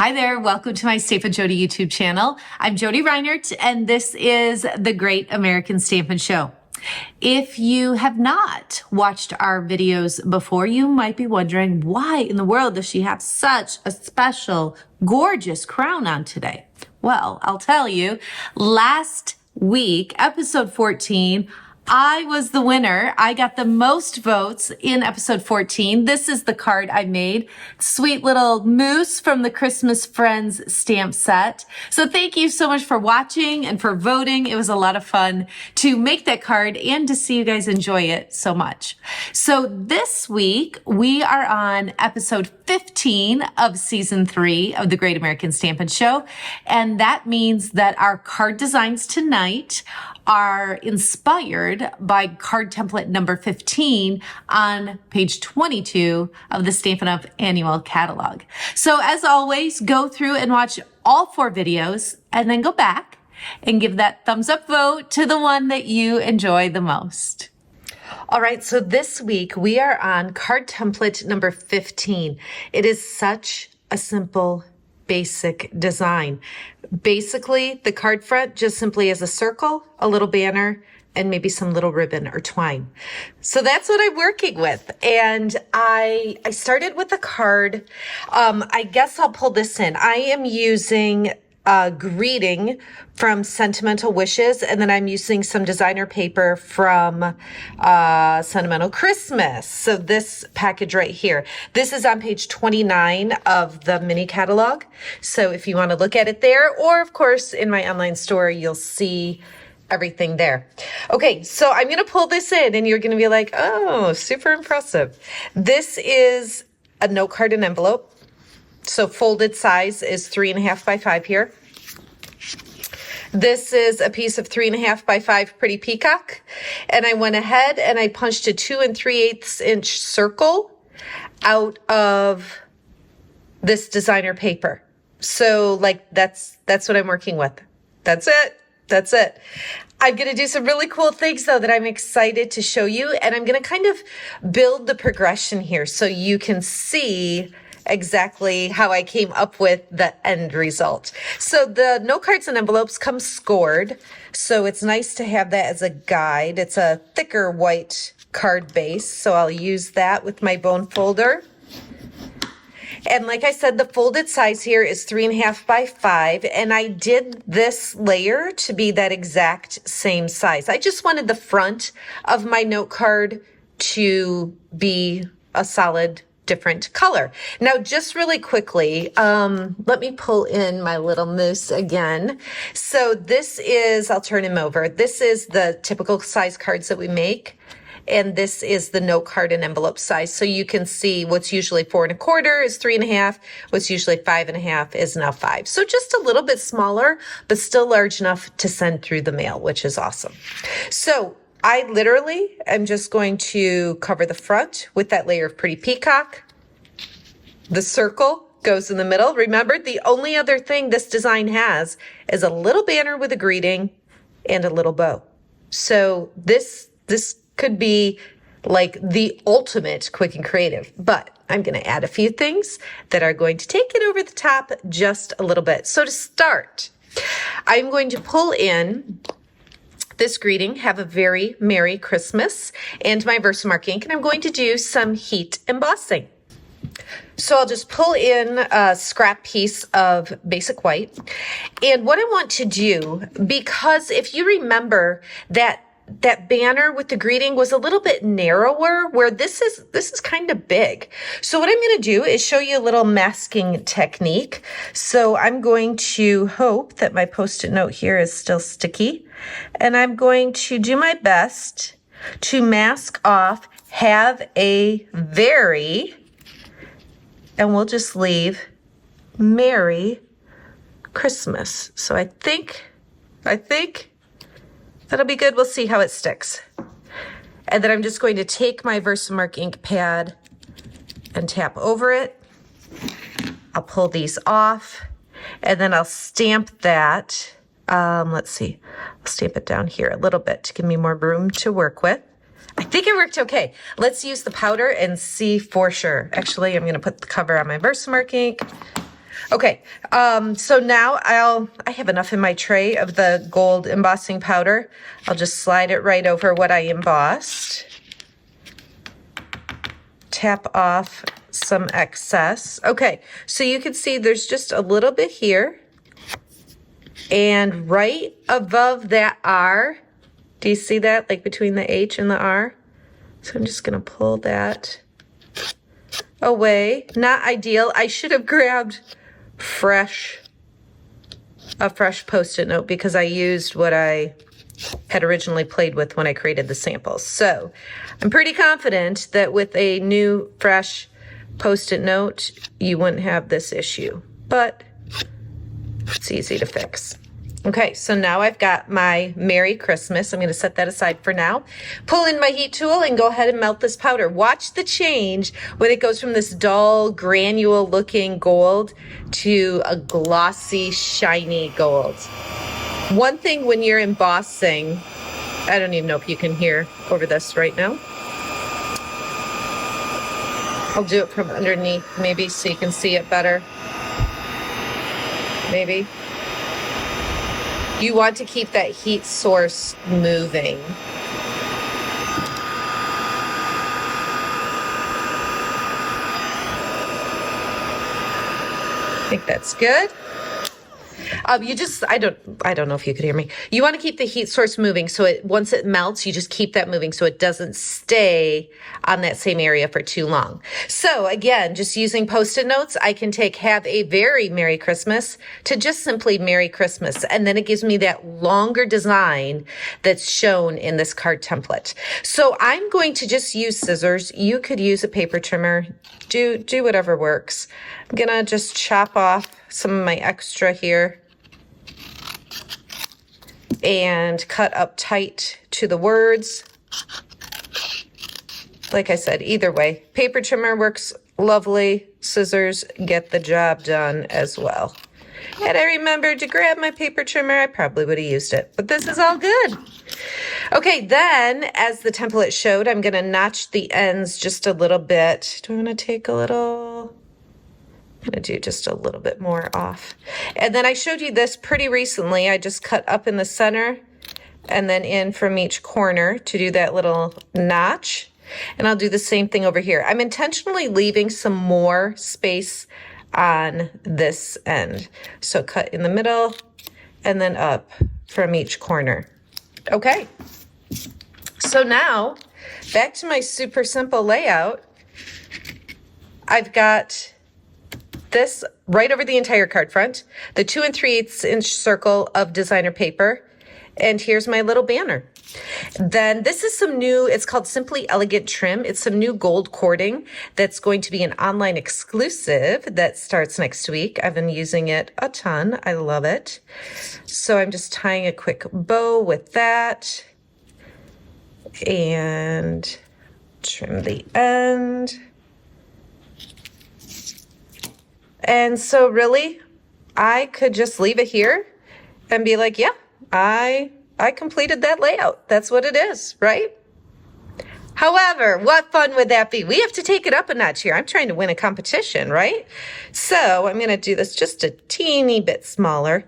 Hi there, welcome to my Stampin' Jodi YouTube channel. I'm Jodi Reinert, and this is the Great American Stampin' Show. If you have not watched our videos before, you might be wondering why in the world does she have such a special, gorgeous crown on today? Well, I'll tell you, last week, episode 14, I was the winner. I got the most votes in episode 14. This is the card I made. Sweet little moose from the Christmas Friends stamp set. So thank you so much for watching and for voting. It was a lot of fun to make that card and to see you guys enjoy it so much. So this week we are on episode 15 of season 3 of the Great American Stampin' Show. And that means that our card designs tonight are inspired by card template number 15 on page 22 of the Stampin' Up! Annual catalog. So as always, go through and watch all 4 videos and then go back and give that thumbs up vote to the one that you enjoy the most. All right, so this week we are on card template number 15. It is such a simple basic design. Basically, the card front just simply is a circle, a little banner, and maybe some little ribbon or twine. So that's what I'm working with. And I started with a card. I guess I'll pull this in. I am using a greeting from Sentimental Wishes, and then I'm using some designer paper from Sentimental Christmas. So this package right here, this is on page 29 of the mini catalog. So if you want to look at it there, or of course in my online store, you'll see everything there. Okay, so I'm going to pull this in and you're going to be like, oh, super impressive. This is a note card and envelope. So folded size is 3.5 by 5 here. This is a piece of 3.5 by 5 pretty peacock. And I went ahead and I punched a 2 3/8 inch circle out of this designer paper. So like that's what I'm working with. That's it. That's it. I'm going to do some really cool things though that I'm excited to show you. And I'm going to kind of build the progression here so you can see exactly how I came up with the end result. So the note cards and envelopes come scored. So it's nice to have that as a guide. It's a thicker white card base. So I'll use that with my bone folder. And like I said, the folded size here is 3.5 by 5. And I did this layer to be that exact same size. I just wanted the front of my note card to be a solid different color. Now, just really quickly, let me pull in my little moose again. So this is, I'll turn him over. This is the typical size cards that we make. And this is the note card and envelope size. So you can see what's usually 4.25 is 3.5. What's usually 5.5 is now 5. So just a little bit smaller, but still large enough to send through the mail, which is awesome. So I literally am just going to cover the front with that layer of pretty peacock. The circle goes in the middle. Remember, the only other thing this design has is a little banner with a greeting and a little bow. So this could be like the ultimate quick and creative, but I'm going to add a few things that are going to take it over the top just a little bit. So to start, I'm going to pull in this greeting, have a very Merry Christmas, and my Versamark ink, and I'm going to do some heat embossing. So I'll just pull in a scrap piece of basic white. And what I want to do, because if you remember that banner with the greeting was a little bit narrower, where this is kind of big. So what I'm going to do is show you a little masking technique. So I'm going to hope that my Post-it note here is still sticky. And I'm going to do my best to mask off, have a very, and we'll just leave Merry Christmas. So I think that'll be good. We'll see how it sticks. And then I'm just going to take my Versamark ink pad and tap over it. I'll pull these off and then I'll stamp that. Let's see, I'll stamp it down here a little bit to give me more room to work with. I think it worked okay. Let's use the powder and see for sure. Actually, I'm going to put the cover on my Versamark ink. Okay, so now I have enough in my tray of the gold embossing powder. I'll just slide it right over what I embossed. Tap off some excess. Okay, so you can see there's just a little bit here. And right above that R, do you see that? Like between the H and the R? So I'm just gonna pull that away. Not ideal. I should have grabbed a fresh Post-it note because I used what I had originally played with when I created the samples. So I'm pretty confident that with a new fresh Post-it note, you wouldn't have this issue, but it's easy to fix. Okay, so now I've got my Merry Christmas. I'm going to set that aside for now. Pull in my heat tool and go ahead and melt this powder. Watch the change when it goes from this dull, granule looking gold to a glossy, shiny gold. One thing when you're embossing, I don't even know if you can hear over this right now. I'll do it from underneath maybe so you can see it better. Maybe. You want to keep that heat source moving. I think that's good. I don't know if you could hear me. You want to keep the heat source moving so once it melts, you just keep that moving so it doesn't stay on that same area for too long. So again, just using Post-it notes, I can take have a very Merry Christmas to just simply Merry Christmas. And then it gives me that longer design that's shown in this card template. So I'm going to just use scissors. You could use a paper trimmer. Do whatever works. I'm gonna just chop off some of my extra here and cut up tight to the words. Like I said, either way, paper trimmer works lovely. Scissors get the job done as well. Had I remembered to grab my paper trimmer, I probably would have used it, but this is all good. Okay, then, as the template showed, I'm gonna notch the ends just a little bit. Do I wanna take a little? I'm gonna do just a little bit more off. And then I showed you this pretty recently. I just cut up in the center and then in from each corner to do that little notch. And I'll do the same thing over here. I'm intentionally leaving some more space on this end. So cut in the middle and then up from each corner. Okay. So now back to my super simple layout. I've got this right over the entire card front, the 2 3/8 inch circle of designer paper, and here's my little banner. Then this is some new, it's called Simply Elegant Trim. It's some new gold cording that's going to be an online exclusive that starts next week. I've been using it a ton. I love it. So I'm just tying a quick bow with that and trim the end. And so really, I could just leave it here and be like, yeah, I completed that layout. That's what it is, right? However, what fun would that be? We have to take it up a notch here. I'm trying to win a competition, right? So I'm going to do this just a teeny bit smaller.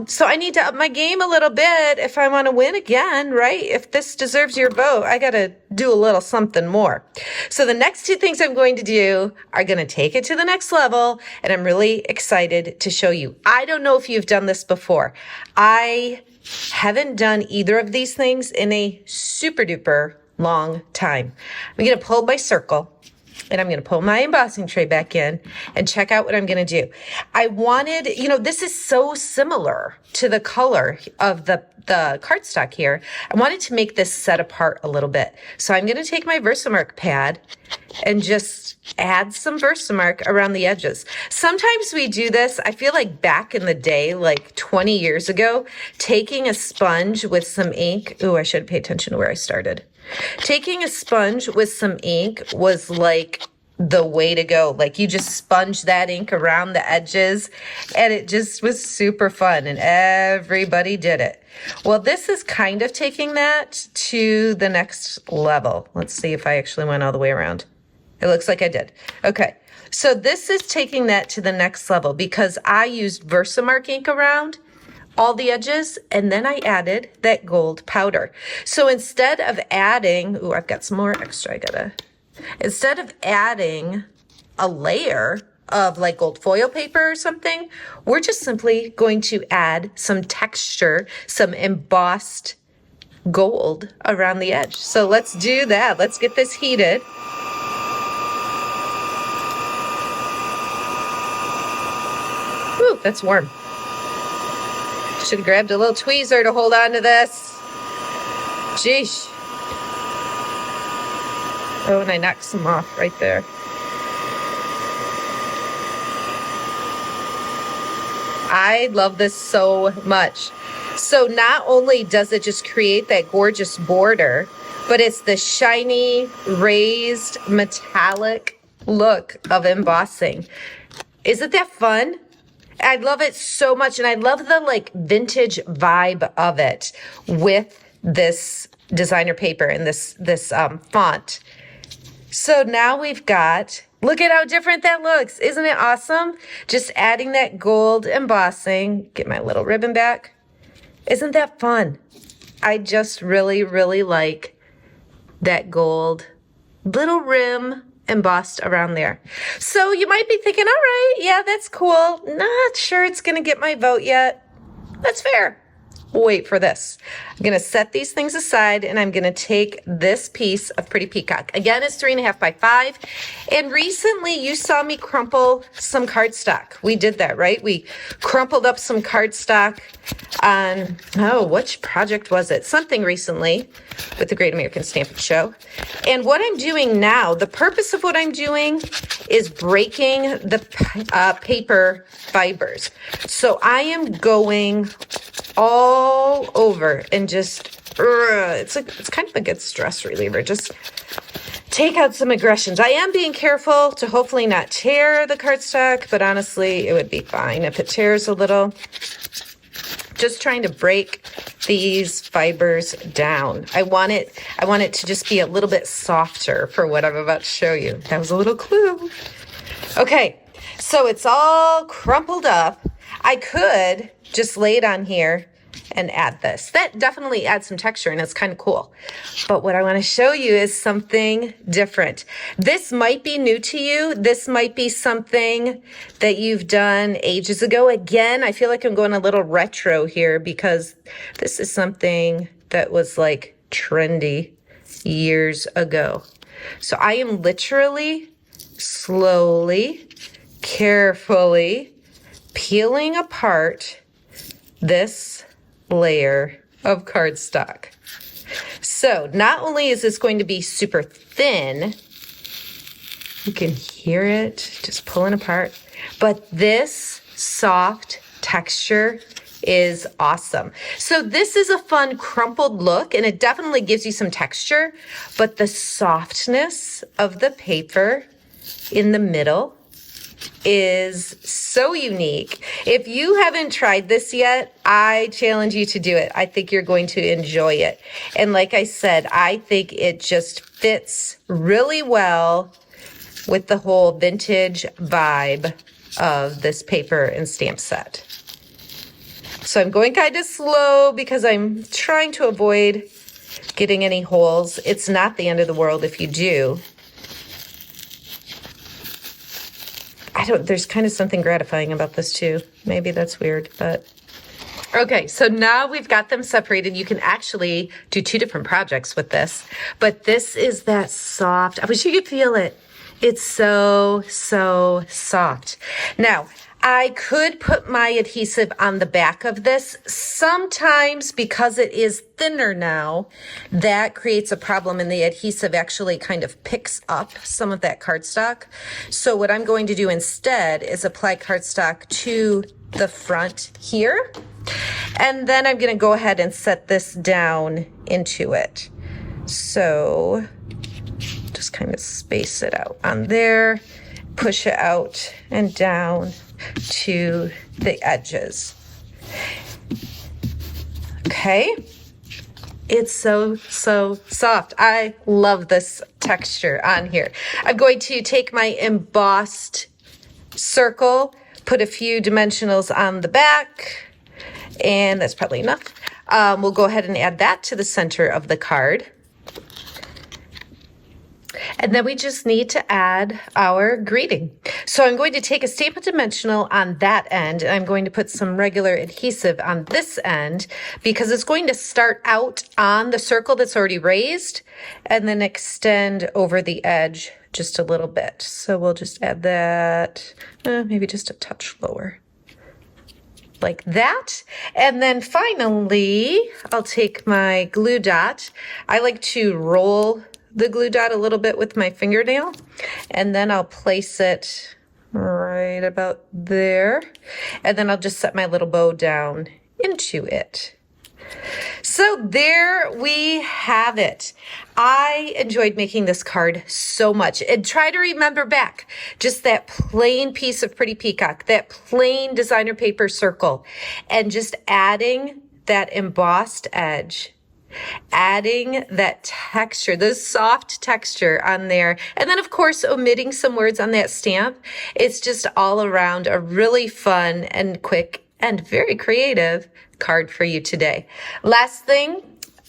So I need to up my game a little bit if I want to win again, right? If this deserves your vote, I got to do a little something more. So the next two things I'm going to do are going to take it to the next level, and I'm really excited to show you. I don't know if you've done this before. I haven't done either of these things in a super duper long time. I'm going to pull my circle and I'm going to pull my embossing tray back in and check out what I'm going to do. I wanted, this is so similar to the color of the cardstock here. I wanted to make this set apart a little bit. So I'm going to take my Versamark pad and just add some Versamark around the edges. Sometimes we do this, I feel like back in the day, like 20 years ago, taking a sponge with some ink. Ooh, I should pay attention to where I started. Taking a sponge with some ink was like the way to go. Like you just sponge that ink around the edges and it just was super fun and everybody did it. Well, this is kind of taking that to the next level. Let's see if I actually went all the way around. It looks like I did. Okay. So this is taking that to the next level because I used Versamark ink around all the edges, and then I added that gold powder. So instead of adding, ooh, I've got some more extra, instead of adding a layer of like gold foil paper or something, we're just simply going to add some texture, some embossed gold around the edge. So let's do that. Let's get this heated. Ooh, that's warm. Should have grabbed a little tweezer to hold on to this. Jeesh. Oh, and I knocked some off right there. I love this so much. So not only does it just create that gorgeous border, but it's the shiny, raised, metallic look of embossing. Isn't that fun? I love it so much, and I love the like vintage vibe of it with this designer paper and this font. So now we've got, look at how different that looks. Isn't it awesome? Just adding that gold embossing. Get my little ribbon back. Isn't that fun? I just really, really like that gold little rim embossed around there. So you might be thinking, all right, yeah, that's cool. Not sure it's going to get my vote yet. That's fair. Wait for this. I'm going to set these things aside, and I'm going to take this piece of Pretty Peacock. Again, it's 3.5 by 5. And recently you saw me crumple some cardstock. We did that, right? We crumpled up some cardstock on, oh, which project was it? Something recently with the Great American Stampin' Show. And what I'm doing now, the purpose of what I'm doing is breaking the paper fibers. So I am going all over and just, it's kind of a good stress reliever. Just take out some aggressions. I am being careful to hopefully not tear the cardstock, but honestly, it would be fine if it tears a little. Just trying to break these fibers down. I want it to just be a little bit softer for what I'm about to show you. That was a little clue. Okay, so it's all crumpled up. I could just lay it on here and add this. That definitely adds some texture and it's kind of cool. But what I want to show you is something different. This might be new to you. This might be something that you've done ages ago. Again, I feel like I'm going a little retro here because this is something that was like trendy years ago. So I am literally slowly, carefully peeling apart this layer of cardstock. So not only is this going to be super thin, you can hear it just pulling apart, but this soft texture is awesome. So this is a fun crumpled look, and it definitely gives you some texture, but the softness of the paper in the middle is so unique. If you haven't tried this yet, I challenge you to do it. I think you're going to enjoy it. And like I said, I think it just fits really well with the whole vintage vibe of this paper and stamp set. So I'm going kind of slow because I'm trying to avoid getting any holes. It's not the end of the world if you do. There's kind of something gratifying about this too. Maybe that's weird, but okay. So now we've got them separated. You can actually do two different projects with this, but this is that soft. I wish you could feel it. It's so, so soft. Now, I could put my adhesive on the back of this. Sometimes because it is thinner now, that creates a problem and the adhesive actually kind of picks up some of that cardstock. So what I'm going to do instead is apply cardstock to the front here. And then I'm going to go ahead and set this down into it. So just kind of space it out on there, push it out and down to the edges. Okay, It's so, so soft. I love this texture on here. I'm going to take my embossed circle, put a few dimensionals on the back, and that's probably enough. We'll go ahead and add that to the center of the card. And then we just need to add our greeting. So I'm going to take a Stampin' dimensional on that end, and I'm going to put some regular adhesive on this end because it's going to start out on the circle that's already raised and then extend over the edge just a little bit. So we'll just add that, maybe just a touch lower. Like that. And then finally, I'll take my glue dot. I like to roll the glue dot a little bit with my fingernail, and then I'll place it right about there, and then I'll just set my little bow down into it. So there we have it. I enjoyed making this card so much. And try to remember back just that plain piece of Pretty Peacock, that plain designer paper circle, and just adding that embossed edge, adding that texture, the soft texture on there, and then of course omitting some words on that stamp. It's just all around a really fun and quick and very creative card for you today. Last thing,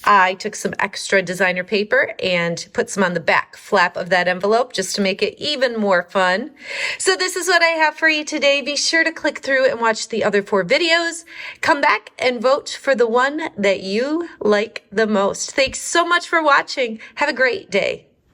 I took some extra designer paper and put some on the back flap of that envelope just to make it even more fun. So this is what I have for you today. Be sure to click through and watch the other 4 videos. Come back and vote for the one that you like the most. Thanks so much for watching. Have a great day.